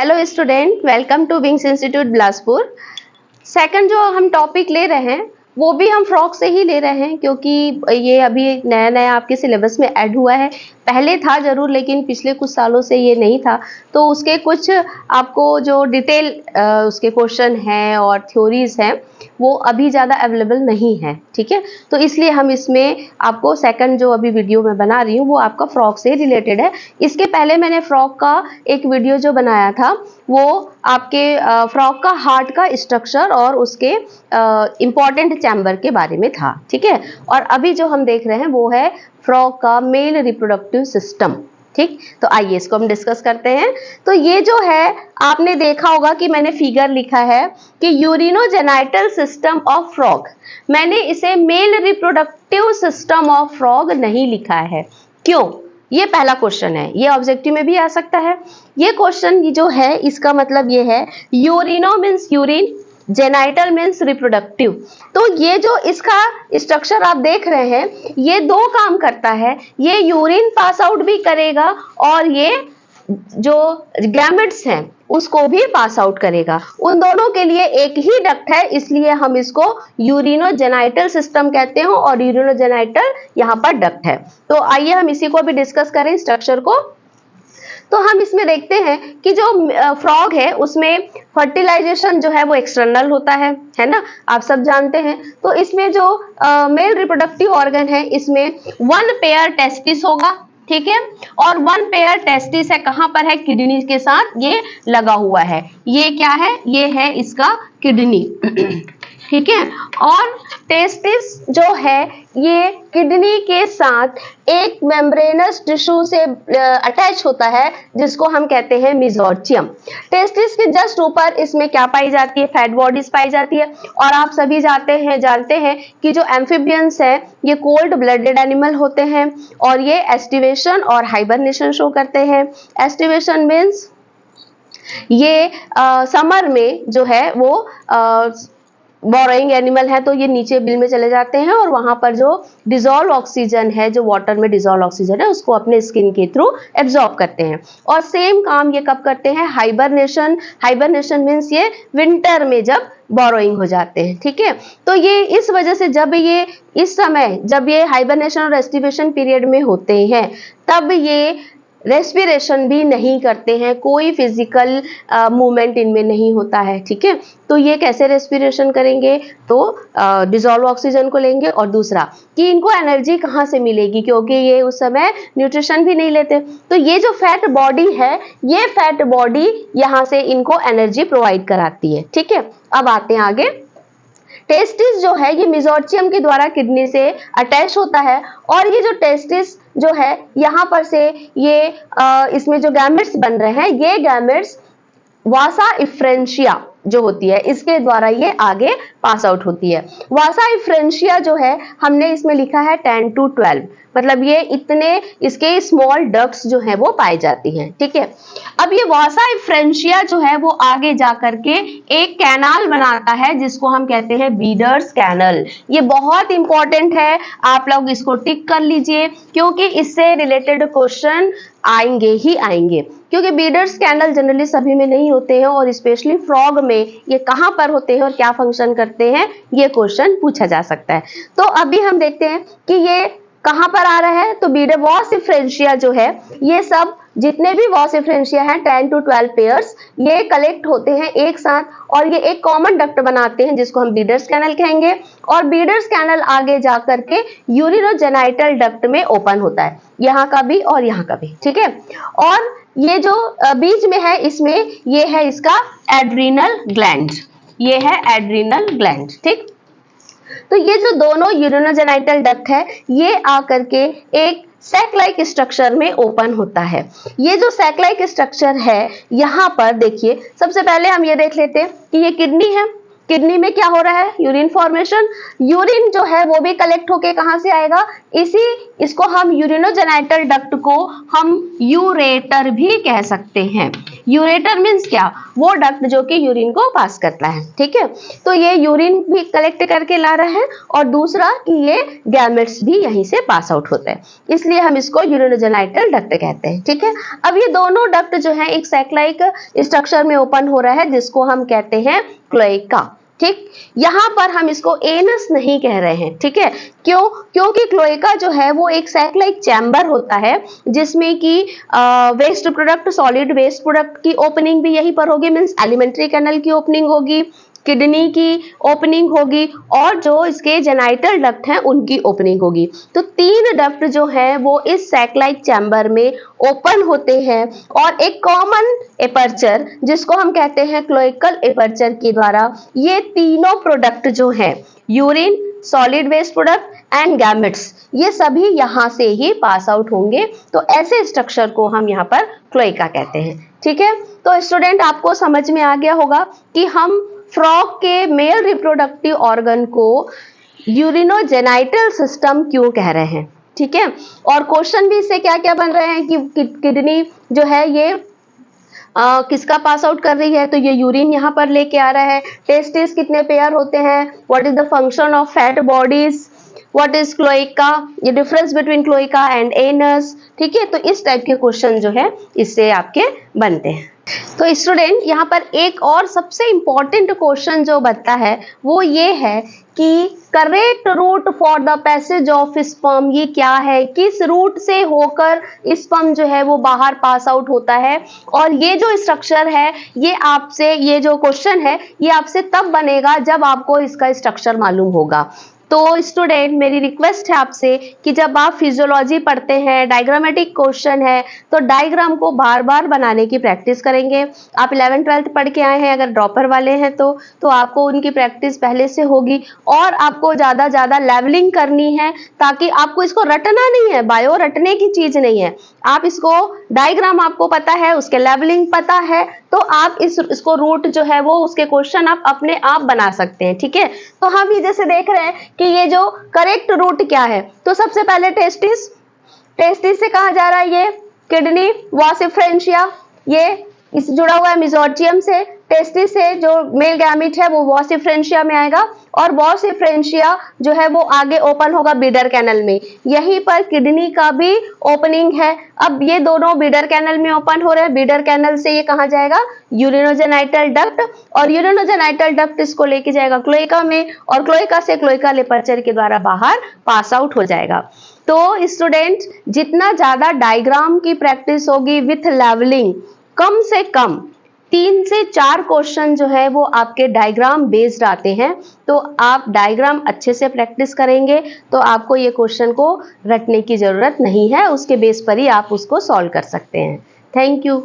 Hello student, welcome to wings institute Bilaspur. Second जो हम topic ले रहे हैं वो भी हम फ्रॉग से ही ले रहे हैं, क्योंकि ये अभी नया नया आपके सिलेबस में ऐड हुआ है। पहले था जरूर, लेकिन पिछले कुछ सालों से ये नहीं था, तो उसके कुछ आपको जो डिटेल उसके क्वेश्चन हैं और थ्योरीज हैं वो अभी ज़्यादा अवेलेबल नहीं है। ठीक है, तो इसलिए हम इसमें आपको सेकंड जो अभी वीडियो मैं बना रही हूँ वो आपका फ्रॉग से रिलेटेड है। इसके पहले मैंने फ्रॉग का एक वीडियो जो बनाया था वो आपके फ्रॉग का हार्ट का स्ट्रक्चर और उसके इम्पॉर्टेंट चैम्बर के बारे में था। ठीक है, और अभी जो हम देख रहे हैं वो है फ्रॉग का मेल रिप्रोडक्टिव सिस्टम। ठीक, तो आइए इसको हम डिस्कस करते हैं। तो ये जो है आपने देखा होगा कि मैंने फिगर लिखा है कि यूरिनोजेनाइटल सिस्टम ऑफ फ्रॉग। मैंने इसे male reproductive system of frog नहीं लिखा है। क्यों? ये पहला क्वेश्चन है, ये ऑब्जेक्टिव में भी आ सकता है। ये क्वेश्चन जो है इसका मतलब ये है, urino means urine, genital means reproductive. तो ये जो इसका स्ट्रक्चर आप देख रहे हैं ये दो काम करता है, ये यूरिन पास आउट भी करेगा और ये जो गैमेट्स हैं उसको भी पास आउट करेगा। उन दोनों के लिए एक ही डक्ट है, इसलिए हम इसको यूरिनोजेनाइटल सिस्टम कहते हैं और यूरिनोजेनाइटल यहाँ पर डक्ट है। तो आइए हम इसी को भी डिस्कस करें स्ट्रक्चर को। तो हम इसमें देखते हैं कि जो फ्रॉग है उसमें फर्टिलाइजेशन जो है वो एक्सटर्नल होता है ना, आप सब जानते हैं। तो इसमें जो मेल रिप्रोडक्टिव ऑर्गन है इसमें वन पेयर टेस्टिस होगा। ठीक है, और वन पेयर टेस्टिस है कहां पर है? किडनी के साथ ये लगा हुआ है। ये क्या है? ये है इसका किडनी। ठीक है, और टेस्टिस जो है ये किडनी के साथ एक मेम्ब्रेनस टिश्यू से अटैच होता है जिसको हम कहते हैं मेसोर्चियम। टेस्टिस के जस्ट ऊपर इसमें क्या पाई जाती है? फैट बॉडीज पाई जाती है। और आप सभी जानते हैं कि जो एम्फीबियंस है ये कोल्ड ब्लडेड एनिमल होते हैं और ये एस्टिवेशन और हाइबरनेशन शो करते हैं। एस्टिवेशन मीन्स ये समर में जो है वो बोरोइंग एनिमल है, तो ये नीचे बिल में चले जाते हैं और वहां पर जो डिजोल्व ऑक्सीजन है, जो वाटर में डिजोल्व ऑक्सीजन है, उसको अपने स्किन के थ्रू एब्जॉर्ब करते हैं। और सेम काम ये कब करते हैं? हाइबरनेशन। हाइबरनेशन मीन्स ये विंटर में जब बोरोइंग हो जाते हैं। ठीक है, तो ये इस वजह से जब ये इस समय जब ये हाइबरनेशन और एस्टिवेशन पीरियड में होते हैं तब ये रेस्पिरेशन भी नहीं करते हैं, कोई फिजिकल मूवमेंट इनमें नहीं होता है। ठीक है, तो ये कैसे रेस्पिरेशन करेंगे? तो डिजोल्व ऑक्सीजन को लेंगे। और दूसरा कि इनको एनर्जी कहाँ से मिलेगी, क्योंकि ये उस समय न्यूट्रिशन भी नहीं लेते। तो ये जो फैट बॉडी है ये फैट बॉडी यहाँ से इनको एनर्जी प्रोवाइड कराती है। ठीक है, अब आते हैं आगे। टेस्टिस जो है ये मेसोर्चियम के द्वारा किडनी से अटैच होता है और ये जो टेस्टिस जो है यहाँ पर से ये इसमें जो गैमेट्स बन रहे हैं ये गैमेट्स वासा इफ्रेंशिया जो होती है इसके द्वारा ये आगे पास आउट होती है। वासा इफ्रेंशिया जो है हमने इसमें लिखा है 10 to 12, मतलब ये इतने इसके स्मॉल डक्ट्स जो है वो पाई जाती हैं। ठीक है, अब ये वासा इफ्रेंशिया जो है वो आगे जा करके एक कैनाल बनाता है जिसको हम कहते हैं बीडर्स कैनल। ये बहुत इंपॉर्टेंट है, आप लोग इसको टिक कर लीजिए क्योंकि इससे रिलेटेड क्वेश्चन आएंगे ही आएंगे, क्योंकि बीडर्स कैनल जनरली सभी में नहीं होते हैं और स्पेशली फ्रॉग में ये कहां पर होते हैं और क्या फंक्शन करते हैं ये क्वेश्चन पूछा जा सकता है। तो अभी हम देखते हैं कि ये कहां पर आ रहा है। तो बीडर वॉस इफ्रेंशिया जो है ये सब जितने भी वॉस इफ्रेंशिया हैं 10 to 12 पेयर्स ये कलेक्ट होते हैं एक साथ और ये एक कॉमन डक्ट बनाते हैं जिसको हम बीडर्स कैनल कहेंगे। और बीडर्स कैनल आगे जा करके यूरिनोजेनाइटल डक्ट में ओपन होता है, यहाँ का भी और यहाँ का भी। ठीक है, और ये जो बीच में है इसमें ये है इसका एड्रीनल ग्लैंड, ये है एड्रीनल ग्लैंड। ठीक, तो ये जो दोनों यूरिनोजेनाइटल डक्ट है ये आकर के एक सैक लाइक स्ट्रक्चर में ओपन होता है। ये जो सैक लाइक स्ट्रक्चर है यहाँ पर देखिए, सबसे पहले हम ये देख लेते हैं कि ये किडनी है। किडनी में क्या हो रहा है? Urine formation. यूरिन जो है वो भी कलेक्ट होके कहां से आएगा? इसको हम यूरिनोजेनाइटल डक्ट को हम यूरेटर भी कह सकते हैं। यूरेटर मीन्स क्या, वो डक्ट जो कि यूरिन को पास करता है, ठीक है। तो ये यूरिन भी कलेक्ट करके ला रहा है, और दूसरा कि ये गैमेट्स भी यहीं से पास आउट होते हैं, इसलिए हम इसको यूरिनोजेनाइटल डक्ट कहते हैं, ठीक है। अब ये दोनों डक्ट जो है एक सैक लाइक स्ट्रक्चर में ओपन हो रहा है, जिसको हम कहते हैं क्लोएका, ठीक। यहाँ पर हम इसको एनस नहीं कह रहे हैं, ठीक है। क्यों? क्योंकि क्लोएका जो है वो एक सैक लाइक चैम्बर होता है, जिसमें कि waste product, solid waste product की ओपनिंग भी यहीं पर होगी, मीन्स एलिमेंट्री कैनल की ओपनिंग होगी, किडनी की ओपनिंग होगी, और जो इसके जेनाइटल डक्ट हैं उनकी ओपनिंग होगी। तो 3 डक्ट जो है वो इस सैक लाइक चैम्बर में ओपन होते हैं, और एक कॉमन एपर्चर जिसको हम कहते हैं क्लोइकल एपर्चर के द्वारा ये तीनों प्रोडक्ट जो हैं, urine, solid waste product and gametes, ये सभी यहाँ से ही पास आउट होंगे। तो ऐसे स्ट्रक्चर को हम यहाँ पर क्लोइका कहते हैं, ठीक है। तो स्टूडेंट, आपको समझ में आ गया होगा कि हम फ्रॉग के मेल रिप्रोडक्टिव ऑर्गन को यूरिनोजेनाइटल सिस्टम क्यों कह रहे हैं, ठीक है। और क्वेश्चन भी इससे क्या क्या बन रहे हैं कि किडनी जो है ये किसका पास आउट कर रही है, तो ये यूरिन यहाँ पर लेके आ रहा है। टेस्टिस कितने पेयर होते हैं, what is the function of fat bodies, what is cloaca, ये difference between cloaca and anus, ठीक है। तो इस टाइप के क्वेश्चन जो है इससे आपके बनते हैं। तो स्टूडेंट, यहाँ पर एक और सबसे इंपॉर्टेंट क्वेश्चन जो बनता है वो ये है कि correct route for the passage of sperm, ये क्या है, किस रूट से होकर स्पर्म जो है वो बाहर पास आउट होता है। और ये जो स्ट्रक्चर है, ये आपसे, ये जो क्वेश्चन है ये आपसे तब बनेगा जब आपको इसका स्ट्रक्चर मालूम होगा। तो स्टूडेंट, मेरी रिक्वेस्ट है आपसे कि जब आप फिजियोलॉजी पढ़ते हैं, डायग्रामेटिक क्वेश्चन है, तो डायग्राम को बार बार बनाने की प्रैक्टिस करेंगे। आप 11th 12th पढ़ के आए हैं, अगर ड्रॉपर वाले हैं तो आपको उनकी प्रैक्टिस पहले से होगी, और आपको ज़्यादा ज़्यादा लेवलिंग करनी है, ताकि आपको इसको रटना नहीं है, बायो रटने की चीज़ नहीं है। आप इसको, डायग्राम आपको पता है, उसके लेवलिंग पता है, तो आप इसको रूट जो है वो उसके क्वेश्चन आप अपने आप बना सकते हैं, ठीक है। तो हम ये जैसे देख रहे हैं कि ये जो करेक्ट रूट क्या है, तो सबसे पहले टेस्टिस, टेस्टिस से कहा जा रहा है ये किडनी, वॉसिफ्रेंशिया ये इस जुड़ा हुआ है मेसोर्जियम से। टेस्टिस से जो मेल गैमेट है वो वॉसिफ्रेंशिया में आएगा, और वॉसिफ्रेंशिया जो है वो आगे ओपन होगा बीडर कैनल में। यहीं पर किडनी का भी ओपनिंग है। अब ये दोनों बीडर कैनल में ओपन हो रहे हैं, बीडर कैनल से ये कहाँ जाएगा, यूरिनोजेनाइटल डक्ट, और यूरिनोजेनाइटल डक्ट इसको लेके जाएगा क्लोइका में, और क्लोइका से क्लोइकल एपर्चर के द्वारा बाहर पास आउट हो जाएगा। तो स्टूडेंट, जितना ज्यादा डायग्राम की प्रैक्टिस होगी विथ लेवलिंग, कम से कम 3 से 4 क्वेश्चन जो है वो आपके डायग्राम बेस्ड आते हैं। तो आप डायग्राम अच्छे से प्रैक्टिस करेंगे तो आपको ये क्वेश्चन को रटने की जरूरत नहीं है, उसके बेस पर ही आप उसको सॉल्व कर सकते हैं। Thank you.